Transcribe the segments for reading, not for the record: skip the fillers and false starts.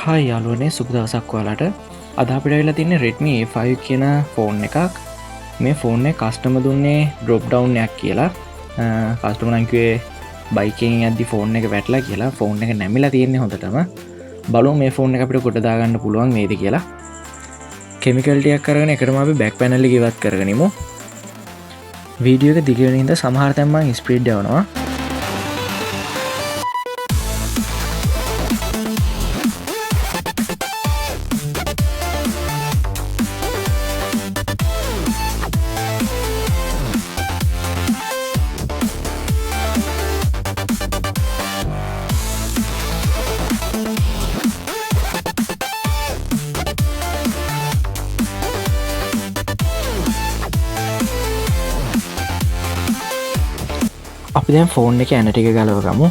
Hi යාලුවනේ සුබ දවසක් ඔයාලට. අද අපිට ඇවිල්ලා තින්නේ Redmi A5 කියන ෆෝන් එකක්. මේ ෆෝන් එක කස්ටමර් දුන්නේ ඩ්‍රොප් ඩවුන් එකක් කියලා. කස්ටමර් නම් කිව්වේ බයික් එකෙන් යද්දි ෆෝන් එක වැටලා කියලා. ෆෝන් එක නැමිලා තියෙන්නේ හොඳටම. බලමු මේ ෆෝන් එක අපිට කොට දාගන්න පුළුවන් වේද කියලා. කෙමිකල් ටිකක් අරගෙන එකටම අපි බෑක් පැනල් එක ඉවත් කරගනිමු. වීඩියෝ එක දිග වෙන හින්දා සමහර තැන් මම ස්පීඩ් යවනවා. අපි දැන් ෆෝන් එක ඇන ටික ගලවගමු.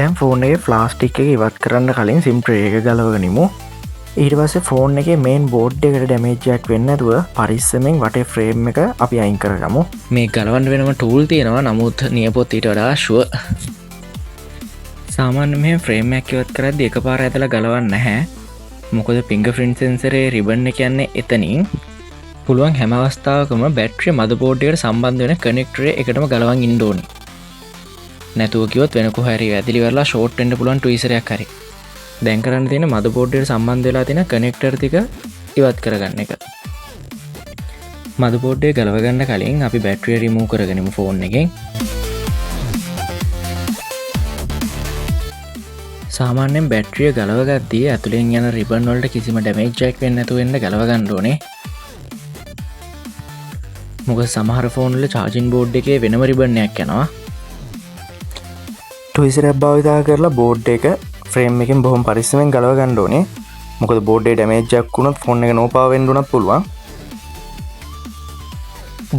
දැන් ෆෝන් එකේ ප්ලාස්ටික් එක ඉවත් කරන්න කලින් සිම් ට්‍රේ එක ගලවගනිමු. ඊට පස්සේ ෆෝන් එකේ මේන් බෝඩ් එකට ඩැමේජ් එකක් වෙන්නේ නැතුව පරිස්සමෙන් වටේ ෆ්‍රේම් එක අපි අයින් කරගමු. මේ ගලවන්න වෙනම ටූල් තියෙනවා. නමුත් නියපොත් ඊට වඩා ෂුවර්. සාමාන්‍යයෙන් මේ ෆ්‍රේම් එකක් ඉවත් කරද්දී එකපාර ඇදලා ගලවන්න නැහැ. මොකද fingerprint sensor රිබන් එක යන්නේ එතනින්. පුළුවන් හැම අවස්ථාවකම බැටරිය මදර්බෝඩ් එකට සම්බන්ධ වෙන කනෙක්ටර් එකටම ගලවන් ඉන්න ඕනේ. නැතුව කිව්වොත් වෙන කොහරි වැදිලි වෙලා ෂෝට් වෙන්න පුළුවන් ට්වීසර් එකක් හරි. දැන් කරන්න තියෙන මදර්බෝඩ් එකට සම්බන්ධ වෙලා තියෙන කනෙක්ටර් ටික ඉවත් කරගන්න එක. මදර්බෝඩ් එක ගලව ගන්න කලින් අපි බැටරිය රිමූව් කරගනිමු ෆෝන් එකෙන්. සාමාන්‍යයෙන් බැටරිය ගලව ගද්දී ඇතුලෙන් යන රිබන් වලට කිසිම ඩැමේජ් එකක් වෙන්නේ නැතුව වෙන්න ගලව ගන්න ඕනේ. මොකද සමහර ෆෝන් වල චාර්ජින් බෝඩ් එකේ වෙනම රිබන් එකක් යනවා. ට්වීසරයක් භාවිතා කරලා බෝඩ් එක ෆ්‍රේම් එකෙන් බොහොම පරිස්සමෙන් ගලව ගන්න ඕනේ. මොකද බෝඩ් එකේ ඩැමේජ් එකක් වුණොත් ෆෝන් එක නෝපාව වෙන්න උනත් පුළුවන්.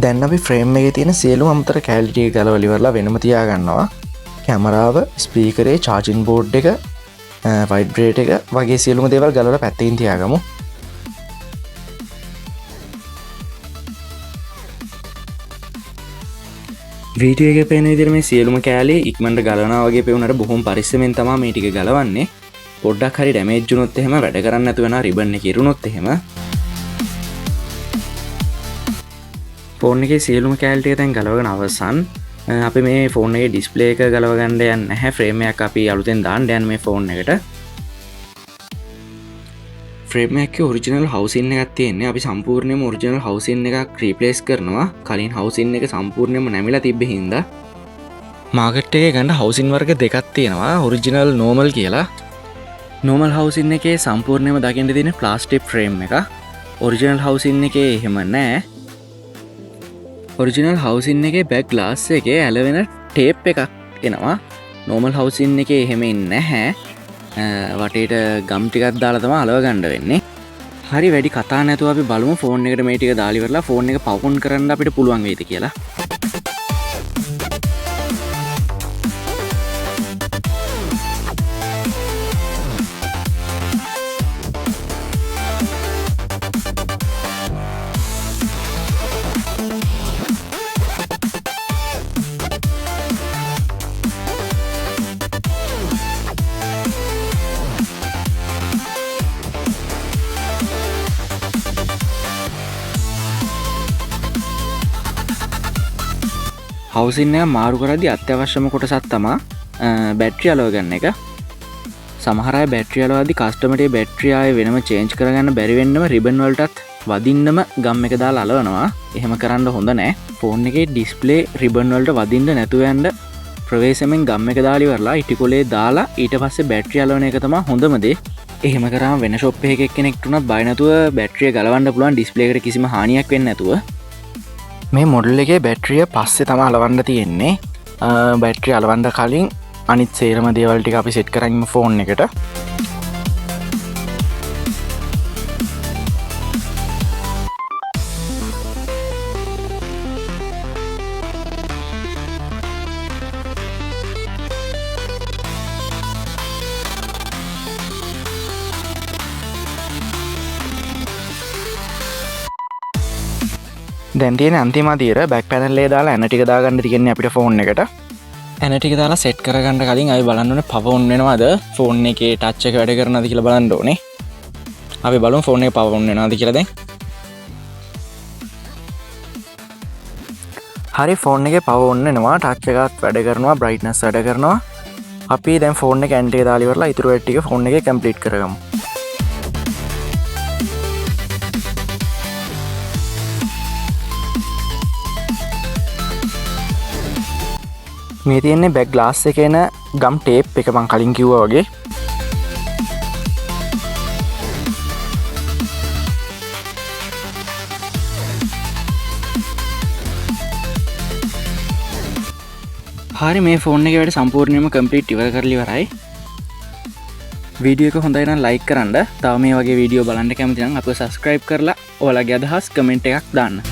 දැන් අපි ෆ්‍රේම් එකේ තියෙන සියලුම අමතර කැලරි ටික ගලවලා ඉවරලා වෙනම තියා ගන්නවා. කැමරාව, ස්පීකරේ, චාර්ජින් බෝඩ් එක, වයිබ්‍රේට් එක වගේ සියලුම දේවල් ගලවලා පැත්තකින් තියාගමු. වීඩියෝ එකේ පේන විදිහට මේ සියලුම කෑලි ඉක්මනට ගලවනවා වගේ පේුණාට බොහොම පරිස්සමෙන් තමයි මේ ටික ගලවන්නේ. පොඩ්ඩක් හරි ඩැමේජ් වුණොත් එහෙම වැඩ කරන්න නැතු වෙනවා රිබන් එක ඉරුණොත් එහෙම. ෆෝන් එකේ සියලුම කෑලි ටික දැන් ගලවගෙන අවසන්. අපි මේ ෆෝන් එකේ ඩිස්ප්ලේ එක ගලව ගන්න යන්නේ නැහැ. ෆ්‍රේම් එකක් අපි අලුතෙන් දාන්න යන්නේ මේ ෆෝන් එකට. ෆ්‍රේම් එකේ ඔරිජිනල් හවුසින් එකක් තියෙන්නේ. අපි සම්පූර්ණයෙන්ම ඔරිජිනල් හවුසින් එකක් රීප්ලේස් කරනවා. කලින් හවුසින් එක සම්පූර්ණයෙන්ම නැමිලා තිබ්බේ හින්දා. මාකට් එකේ ගන්න හවුසින් වර්ග දෙකක් තියෙනවා. ඔරිජිනල් නෝමල් කියලා. නෝමල් හවුසින් එකේ සම්පූර්ණයෙන්ම දකින්න තියෙන ප්ලාස්ටික් ෆ්‍රේම් එක. ඔරිජිනල් හවුසින් එකේ එහෙම නැහැ. ඔරිජිනල් හවුසින් එකේ බෑක් ග්ලාස් එකේ ඇලවෙන ටේප් එකක් එනවා. නෝමල් හවුසින් එකේ එහෙම ඉන්නේ නැහැ. වටේට ගම් ටිකක් දාලා තමයි අලව ගන්න වෙන්නේ. හරි වැඩි කතා නැතුව අපි බලමු ෆෝන් එකට මේ ටික දාලා ඉවරලා ෆෝන් එක පවුන් කරන්න අපිට පුළුවන් වේද කියලා. හවුසින් එක මාරු කරද්දී අත්‍යවශ්‍යම කොටසක් තමයි බැටරිය අලව ගන්න එක. සමහර අය බැටරිය අලවද්දී කස්ටමර්ගේ බැටරිය ආයේ වෙනම චේන්ජ් කරගන්න බැරි වෙන්නම රිබන් වලටත් වදින්නම ගම් එක දාලා අලවනවා. එහෙම කරන්න හොඳ නැහැ. ෆෝන් එකේ ඩිස්ප්ලේ රිබන් වලට වදින්න නැතුව යන්න ප්‍රවේශමෙන් ගම් එක දාලා ඉවරලා ඉටිකොලේ දාලා ඊට පස්සේ බැටරිය අලවන එක තමයි හොඳම දේ. එහෙම කරාම වෙන ෂොප් එකක කෙනෙක්ට උනත් බය නැතුව බැටරිය ගලවන්න පුළුවන් ඩිස්ප්ලේ එකට කිසිම හානියක් වෙන්නේ නැතුව. මේ මොඩල් එකේ බැටරිය පස්සේ තමයි අලවන්න තියෙන්නේ. බැටරිය අලවන්න කලින් අනිත් සේරම දේවල් ටික අපි සෙට් කරගන්න ෆෝන් එකට. දැන් තියෙන අන්තිම අදියර බැක් පැනල් එකේ දාලා ඇන ටික දාගන්න තියෙන්නේ අපිට ෆෝන් එකට. ඇන ටික දාලා සෙට් කරගන්න කලින් අපි බලන්න ඕනේ පවර් ඔන් වෙනවද ෆෝන් එකේ ටච් එක වැඩ කරනවද කියලා බලන්න ඕනේ. අපි බලමු ෆෝන් එකේ පවර් ඔන් වෙනවද කියලා දැන්. හරි ෆෝන් එකේ පවර් ඔන් වෙනවා ටච් එකත් වැඩ කරනවා බ්‍රයිට්නස් වැඩ කරනවා. අපි දැන් ෆෝන් එකේ ඇන්ට් එක දාලා ඉවරලා ඊටු වැඩ ටික ෆෝන් එකේ කම්ප්ලීට් කරගමු. මේ තියෙන්නේ බැක් ග්ලාස් එකේ එන ගම් ටේප් එක මං කලින් කිව්වා වගේ. හරි මේ ෆෝන් එකේ වැඩ සම්පූර්ණයෙන්ම කම්ප්ලීට් ඉවර කරලා ඉවරයි. වීඩියෝ එක හොඳයි නම් ලයික් කරන්න. තව මේ වගේ වීඩියෝ බලන්න කැමති නම් අපිව සබ්ස්ක්‍රයිබ් කරලා ඔයාලගේ අදහස් කමෙන්ට් එකක් දාන්න.